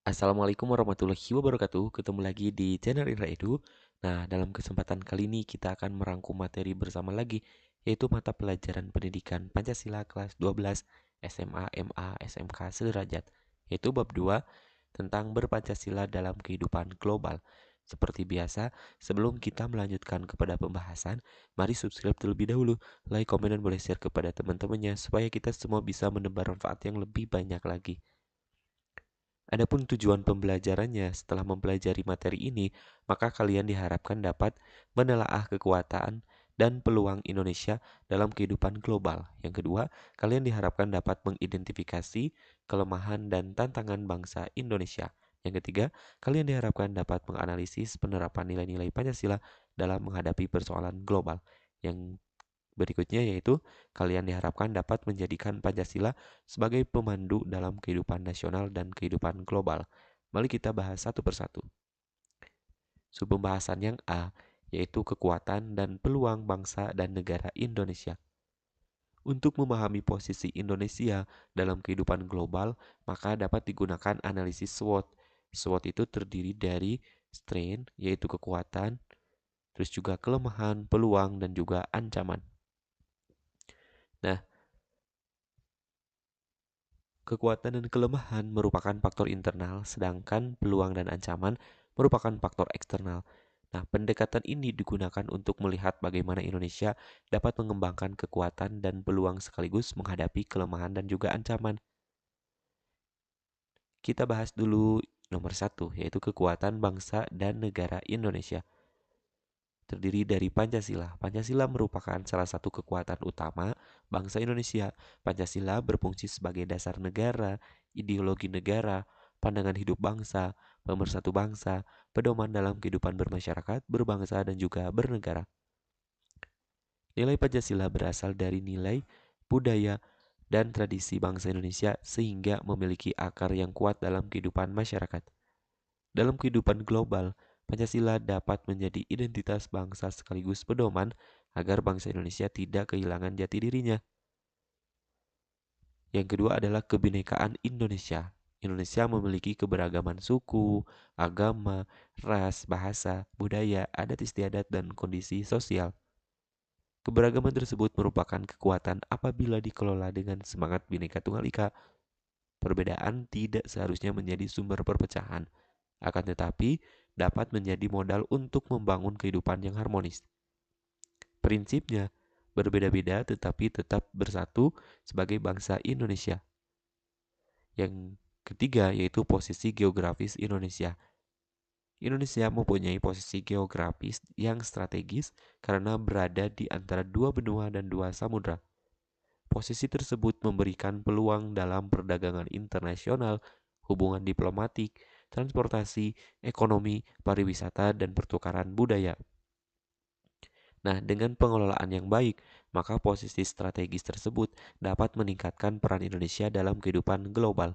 Assalamualaikum warahmatullahi wabarakatuh. Ketemu lagi di channel Indra Edu. Nah, dalam kesempatan kali ini kita akan merangkum materi bersama lagi, yaitu mata pelajaran pendidikan Pancasila kelas 12 SMA, MA, SMK sederajat, yaitu bab 2 tentang berpancasila dalam kehidupan global. Seperti biasa, sebelum kita melanjutkan kepada pembahasan, mari subscribe terlebih dahulu, like, komen, dan boleh share kepada teman-temannya supaya kita semua bisa menebar manfaat yang lebih banyak lagi. Adapun tujuan pembelajarannya setelah mempelajari materi ini, maka kalian diharapkan dapat menelaah kekuatan dan peluang Indonesia dalam kehidupan global. Yang kedua, kalian diharapkan dapat mengidentifikasi kelemahan dan tantangan bangsa Indonesia. Yang ketiga, kalian diharapkan dapat menganalisis penerapan nilai-nilai Pancasila dalam menghadapi persoalan global. Yang berikutnya yaitu kalian diharapkan dapat menjadikan Pancasila sebagai pemandu dalam kehidupan nasional dan kehidupan global. Mari kita bahas satu persatu. Pembahasan yang A, yaitu kekuatan dan peluang bangsa dan negara Indonesia. Untuk memahami posisi Indonesia dalam kehidupan global, maka dapat digunakan analisis SWOT. SWOT itu terdiri dari strength, yaitu kekuatan, terus juga kelemahan, peluang, dan juga ancaman. Nah, kekuatan dan kelemahan merupakan faktor internal, sedangkan peluang dan ancaman merupakan faktor eksternal. Nah, pendekatan ini digunakan untuk melihat bagaimana Indonesia dapat mengembangkan kekuatan dan peluang sekaligus menghadapi kelemahan dan juga ancaman. Kita bahas dulu nomor satu, yaitu kekuatan bangsa dan negara Indonesia. Terdiri dari Pancasila. Pancasila merupakan salah satu kekuatan utama bangsa Indonesia. Pancasila berfungsi sebagai dasar negara, ideologi negara, pandangan hidup bangsa, pemersatu bangsa, pedoman dalam kehidupan bermasyarakat, berbangsa, dan juga bernegara. Nilai Pancasila berasal dari nilai, budaya, dan tradisi bangsa Indonesia sehingga memiliki akar yang kuat dalam kehidupan masyarakat. Dalam kehidupan global, Pancasila dapat menjadi identitas bangsa sekaligus pedoman agar bangsa Indonesia tidak kehilangan jati dirinya. Yang kedua adalah kebinekaan Indonesia. Indonesia memiliki keberagaman suku, agama, ras, bahasa, budaya, adat istiadat, dan kondisi sosial. Keberagaman tersebut merupakan kekuatan apabila dikelola dengan semangat Bhinneka Tunggal Ika. Perbedaan tidak seharusnya menjadi sumber perpecahan, akan tetapi dapat menjadi modal untuk membangun kehidupan yang harmonis. Prinsipnya, berbeda-beda tetapi tetap bersatu sebagai bangsa Indonesia. Yang ketiga yaitu posisi geografis Indonesia. Indonesia mempunyai posisi geografis yang strategis karena berada di antara dua benua dan dua samudra. Posisi tersebut memberikan peluang dalam perdagangan internasional, hubungan diplomatik, transportasi, ekonomi, pariwisata, dan pertukaran budaya. Nah, dengan pengelolaan yang baik, maka posisi strategis tersebut dapat meningkatkan peran Indonesia dalam kehidupan global.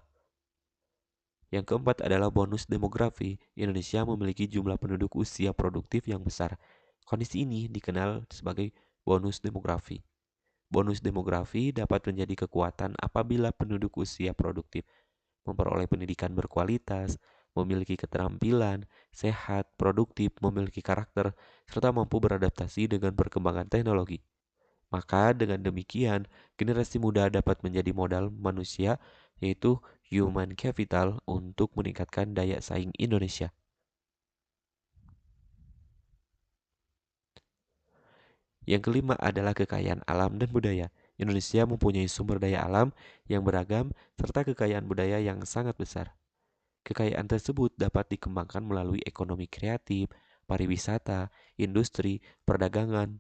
Yang keempat adalah bonus demografi. Indonesia memiliki jumlah penduduk usia produktif yang besar. Kondisi ini dikenal sebagai bonus demografi. Bonus demografi dapat menjadi kekuatan apabila penduduk usia produktif memperoleh pendidikan berkualitas, memiliki keterampilan, sehat, produktif, memiliki karakter, serta mampu beradaptasi dengan perkembangan teknologi. Maka dengan demikian, generasi muda dapat menjadi modal manusia, yaitu human capital untuk meningkatkan daya saing Indonesia. Yang kelima adalah kekayaan alam dan budaya. Indonesia mempunyai sumber daya alam yang beragam serta kekayaan budaya yang sangat besar. Kekayaan tersebut dapat dikembangkan melalui ekonomi kreatif, pariwisata, industri, perdagangan,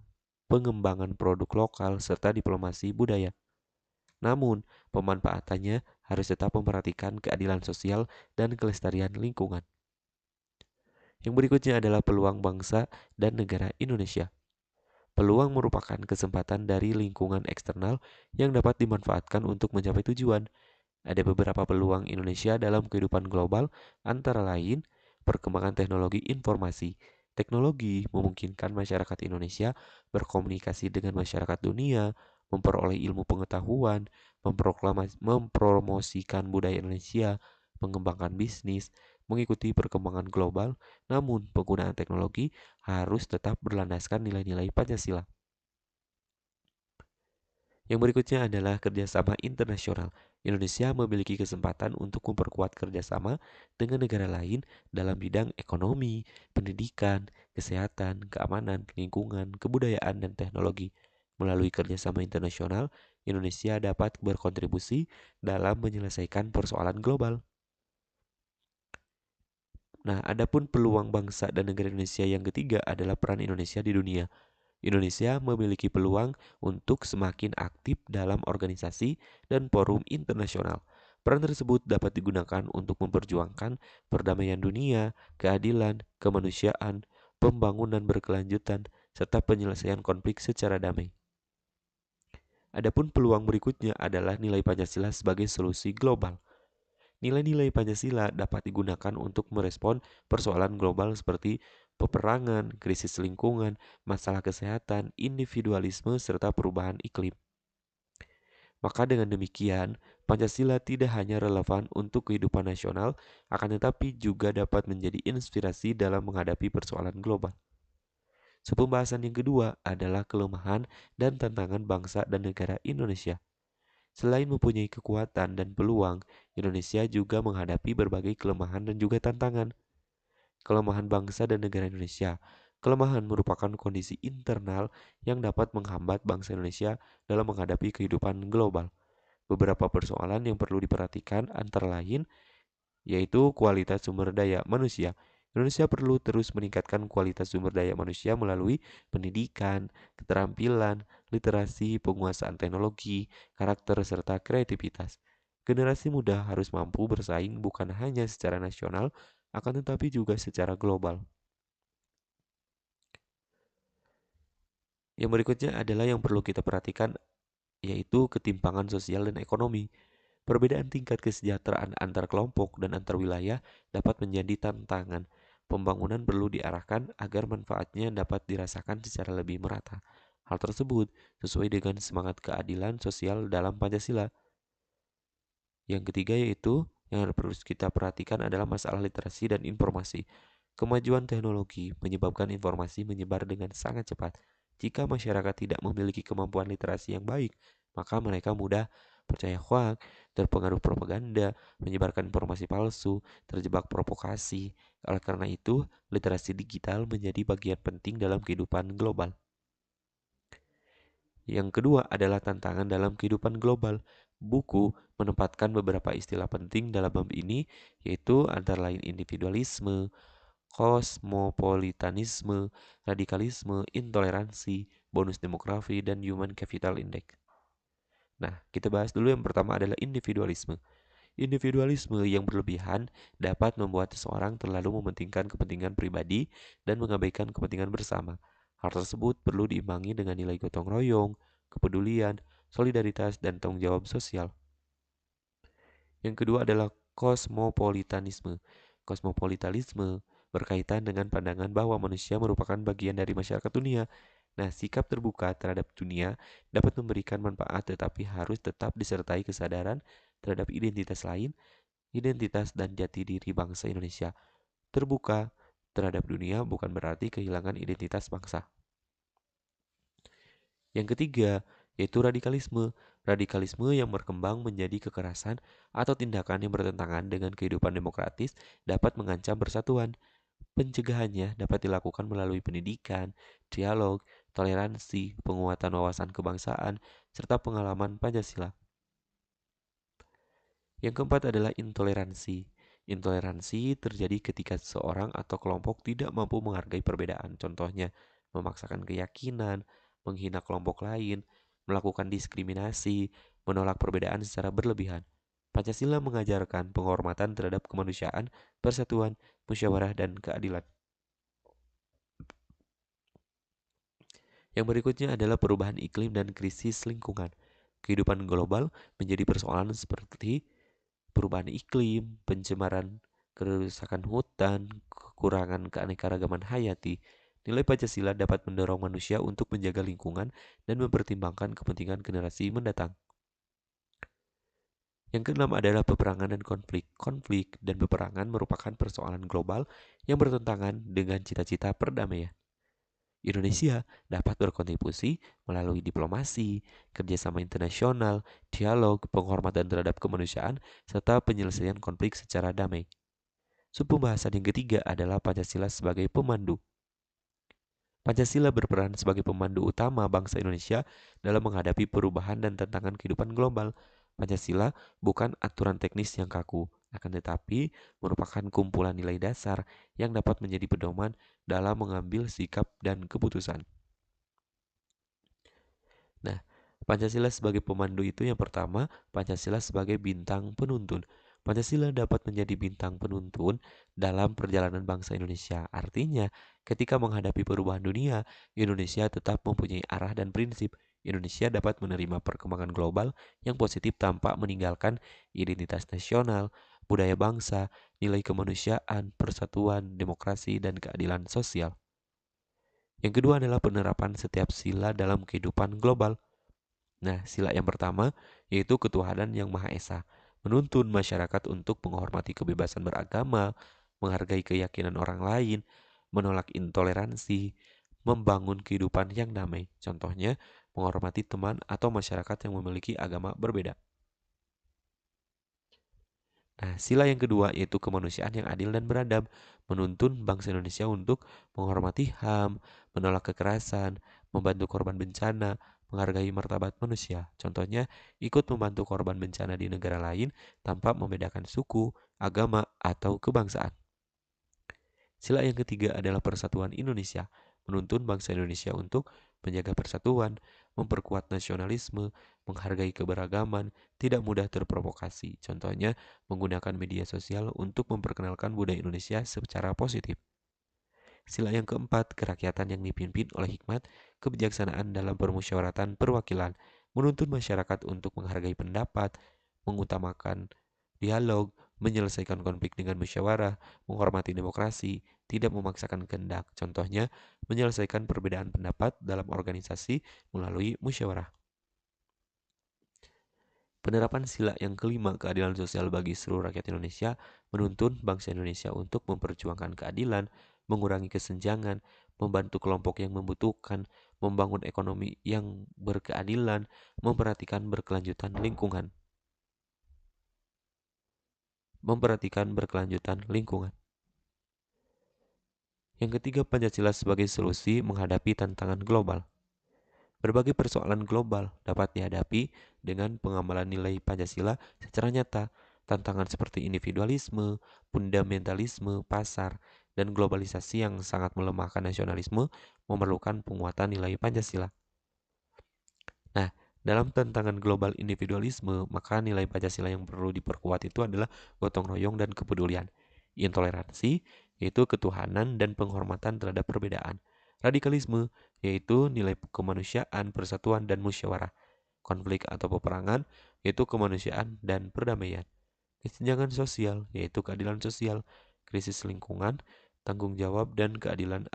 pengembangan produk lokal, serta diplomasi budaya. Namun, pemanfaatannya harus tetap memperhatikan keadilan sosial dan kelestarian lingkungan. Yang berikutnya adalah peluang bangsa dan negara Indonesia. Peluang merupakan kesempatan dari lingkungan eksternal yang dapat dimanfaatkan untuk mencapai tujuan. Ada beberapa peluang Indonesia dalam kehidupan global, antara lain perkembangan teknologi informasi. Teknologi memungkinkan masyarakat Indonesia berkomunikasi dengan masyarakat dunia, memperoleh ilmu pengetahuan, mempromosikan budaya Indonesia, mengembangkan bisnis, mengikuti perkembangan global, namun penggunaan teknologi harus tetap berlandaskan nilai-nilai Pancasila. Yang berikutnya adalah kerjasama internasional. Indonesia memiliki kesempatan untuk memperkuat kerjasama dengan negara lain dalam bidang ekonomi, pendidikan, kesehatan, keamanan, lingkungan, kebudayaan, dan teknologi. Melalui kerjasama internasional, Indonesia dapat berkontribusi dalam menyelesaikan persoalan global. Nah, adapun peluang bangsa dan negara Indonesia yang ketiga adalah peran Indonesia di dunia. Indonesia memiliki peluang untuk semakin aktif dalam organisasi dan forum internasional. Peran tersebut dapat digunakan untuk memperjuangkan perdamaian dunia, keadilan, kemanusiaan, pembangunan berkelanjutan, serta penyelesaian konflik secara damai. Adapun peluang berikutnya adalah nilai Pancasila sebagai solusi global. Nilai-nilai Pancasila dapat digunakan untuk merespon persoalan global seperti peperangan, krisis lingkungan, masalah kesehatan, individualisme, serta perubahan iklim. Maka dengan demikian, Pancasila tidak hanya relevan untuk kehidupan nasional, akan tetapi juga dapat menjadi inspirasi dalam menghadapi persoalan global. Pembahasan yang kedua adalah kelemahan dan tantangan bangsa dan negara Indonesia. Selain mempunyai kekuatan dan peluang, Indonesia juga menghadapi berbagai kelemahan dan juga tantangan. Kelemahan bangsa dan negara Indonesia. Kelemahan merupakan kondisi internal yang dapat menghambat bangsa Indonesia dalam menghadapi kehidupan global. Beberapa persoalan yang perlu diperhatikan antara lain yaitu kualitas sumber daya manusia. Indonesia perlu terus meningkatkan kualitas sumber daya manusia melalui pendidikan, keterampilan, literasi, penguasaan teknologi, karakter, serta kreativitas. Generasi muda harus mampu bersaing bukan hanya secara nasional, akan tetapi juga secara global. Yang berikutnya adalah yang perlu kita perhatikan, yaitu ketimpangan sosial dan ekonomi. Perbedaan tingkat kesejahteraan antar kelompok dan antar wilayah dapat menjadi tantangan. Pembangunan perlu diarahkan agar manfaatnya dapat dirasakan secara lebih merata. Hal tersebut sesuai dengan semangat keadilan sosial dalam Pancasila. Yang ketiga yaitu yang harus kita perhatikan adalah masalah literasi dan informasi. Kemajuan teknologi menyebabkan informasi menyebar dengan sangat cepat. Jika masyarakat tidak memiliki kemampuan literasi yang baik, maka mereka mudah percaya hoak, terpengaruh propaganda, menyebarkan informasi palsu, terjebak provokasi. Oleh karena itu, literasi digital menjadi bagian penting dalam kehidupan global. Yang kedua adalah tantangan dalam kehidupan global. Buku menempatkan beberapa istilah penting dalam bab ini, yaitu antara lain individualisme, kosmopolitanisme, radikalisme, intoleransi, bonus demografi, dan human capital index. Nah, kita bahas dulu yang pertama adalah individualisme. Individualisme yang berlebihan dapat membuat seseorang terlalu mementingkan kepentingan pribadi dan mengabaikan kepentingan bersama. Hal tersebut perlu diimbangi dengan nilai gotong royong, kepedulian, solidaritas, dan tanggung jawab sosial. Yang kedua adalah kosmopolitanisme. Kosmopolitanisme berkaitan dengan pandangan bahwa manusia merupakan bagian dari masyarakat dunia. Nah, sikap terbuka terhadap dunia dapat memberikan manfaat tetapi harus tetap disertai kesadaran terhadap identitas lain, identitas dan jati diri bangsa Indonesia. Terbuka terhadap dunia bukan berarti kehilangan identitas bangsa. Yang ketiga, yaitu radikalisme. Radikalisme yang berkembang menjadi kekerasan atau tindakan yang bertentangan dengan kehidupan demokratis dapat mengancam persatuan. Pencegahannya dapat dilakukan melalui pendidikan, dialog, toleransi, penguatan wawasan kebangsaan, serta pengalaman Pancasila. Yang keempat adalah intoleransi. Intoleransi terjadi ketika seseorang atau kelompok tidak mampu menghargai perbedaan. Contohnya, memaksakan keyakinan, menghina kelompok lain, melakukan diskriminasi, menolak perbedaan secara berlebihan. Pancasila mengajarkan penghormatan terhadap kemanusiaan, persatuan, musyawarah, dan keadilan. Yang berikutnya adalah perubahan iklim dan krisis lingkungan. Kehidupan global menjadi persoalan seperti perubahan iklim, pencemaran, kerusakan hutan, kekurangan keanekaragaman hayati. Nilai Pancasila dapat mendorong manusia untuk menjaga lingkungan dan mempertimbangkan kepentingan generasi mendatang. Yang keenam adalah peperangan dan konflik. Konflik dan peperangan merupakan persoalan global yang bertentangan dengan cita-cita perdamaian. Indonesia dapat berkontribusi melalui diplomasi, kerjasama internasional, dialog, penghormatan terhadap kemanusiaan, serta penyelesaian konflik secara damai. Subpembahasan yang ketiga adalah Pancasila sebagai pemandu. Pancasila berperan sebagai pemandu utama bangsa Indonesia dalam menghadapi perubahan dan tantangan kehidupan global. Pancasila bukan aturan teknis yang kaku, akan tetapi merupakan kumpulan nilai dasar yang dapat menjadi pedoman dalam mengambil sikap dan keputusan. Nah, Pancasila sebagai pemandu itu yang pertama, Pancasila sebagai bintang penuntun. Pancasila dapat menjadi bintang penuntun dalam perjalanan bangsa Indonesia. Artinya, ketika menghadapi perubahan dunia, Indonesia tetap mempunyai arah dan prinsip. Indonesia dapat menerima perkembangan global yang positif tanpa meninggalkan identitas nasional, budaya bangsa, nilai kemanusiaan, persatuan, demokrasi, dan keadilan sosial. Yang kedua adalah penerapan setiap sila dalam kehidupan global. Nah, sila yang pertama yaitu ketuhanan yang Maha Esa, menuntun masyarakat untuk menghormati kebebasan beragama, menghargai keyakinan orang lain, menolak intoleransi, membangun kehidupan yang damai. Contohnya, menghormati teman atau masyarakat yang memiliki agama berbeda. Nah, sila yang kedua yaitu kemanusiaan yang adil dan beradab, menuntun bangsa Indonesia untuk menghormati HAM, menolak kekerasan, membantu korban bencana, menghargai martabat manusia. Contohnya, ikut membantu korban bencana di negara lain tanpa membedakan suku, agama, atau kebangsaan. Sila yang ketiga adalah persatuan Indonesia, menuntun bangsa Indonesia untuk menjaga persatuan, memperkuat nasionalisme, menghargai keberagaman, tidak mudah terprovokasi. Contohnya, menggunakan media sosial untuk memperkenalkan budaya Indonesia secara positif. Sila yang keempat, kerakyatan yang dipimpin oleh hikmat, kebijaksanaan dalam permusyawaratan perwakilan, menuntun masyarakat untuk menghargai pendapat, mengutamakan dialog, menyelesaikan konflik dengan musyawarah, menghormati demokrasi, tidak memaksakan kehendak. Contohnya, menyelesaikan perbedaan pendapat dalam organisasi melalui musyawarah. Penerapan sila yang kelima, keadilan sosial bagi seluruh rakyat Indonesia, menuntun bangsa Indonesia untuk memperjuangkan keadilan, mengurangi kesenjangan, membantu kelompok yang membutuhkan, membangun ekonomi yang berkeadilan, memperhatikan berkelanjutan lingkungan. Yang ketiga, Pancasila sebagai solusi menghadapi tantangan global. Berbagai persoalan global dapat dihadapi dengan pengamalan nilai Pancasila secara nyata. Tantangan seperti individualisme, fundamentalisme, pasar, dan globalisasi yang sangat melemahkan nasionalisme memerlukan penguatan nilai Pancasila. Nah, dalam tantangan global individualisme, maka nilai Pancasila yang perlu diperkuat itu adalah gotong royong dan kepedulian. Intoleransi, yaitu ketuhanan dan penghormatan terhadap perbedaan. Radikalisme, yaitu nilai kemanusiaan, persatuan, dan musyawarah. Konflik atau peperangan, yaitu kemanusiaan dan perdamaian. Kesenjangan sosial, yaitu keadilan sosial. Krisis lingkungan, tanggung jawab, dan keadilan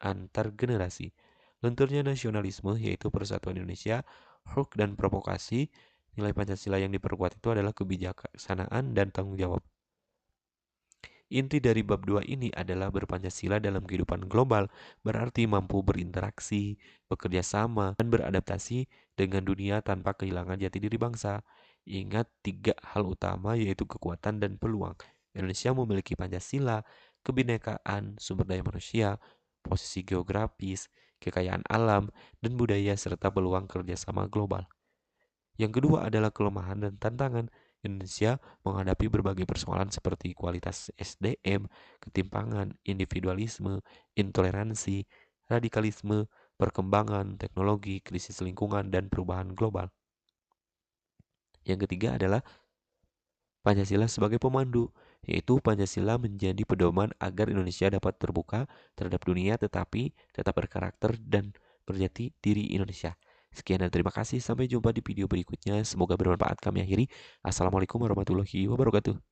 antar generasi. Lenturnya nasionalisme, yaitu persatuan Indonesia, hoax dan provokasi. Nilai Pancasila yang diperkuat itu adalah kebijaksanaan dan tanggung jawab. Inti dari bab 2 ini adalah berpancasila dalam kehidupan global, berarti mampu berinteraksi, bekerja sama, dan beradaptasi dengan dunia tanpa kehilangan jati diri bangsa. Ingat 3 hal utama yaitu kekuatan dan peluang. Indonesia memiliki Pancasila, kebinekaan, sumber daya manusia, posisi geografis, kekayaan alam, dan budaya serta peluang kerjasama global. Yang kedua adalah kelemahan dan tantangan. Indonesia menghadapi berbagai persoalan seperti kualitas SDM, ketimpangan, individualisme, intoleransi, radikalisme, perkembangan teknologi, krisis lingkungan, dan perubahan global. Yang ketiga adalah Pancasila sebagai pemandu, yaitu Pancasila menjadi pedoman agar Indonesia dapat terbuka terhadap dunia tetapi tetap berkarakter dan berjati diri Indonesia. Sekian dan terima kasih. Sampai jumpa di video berikutnya. Semoga bermanfaat. Kami akhiri. Assalamualaikum warahmatullahi wabarakatuh.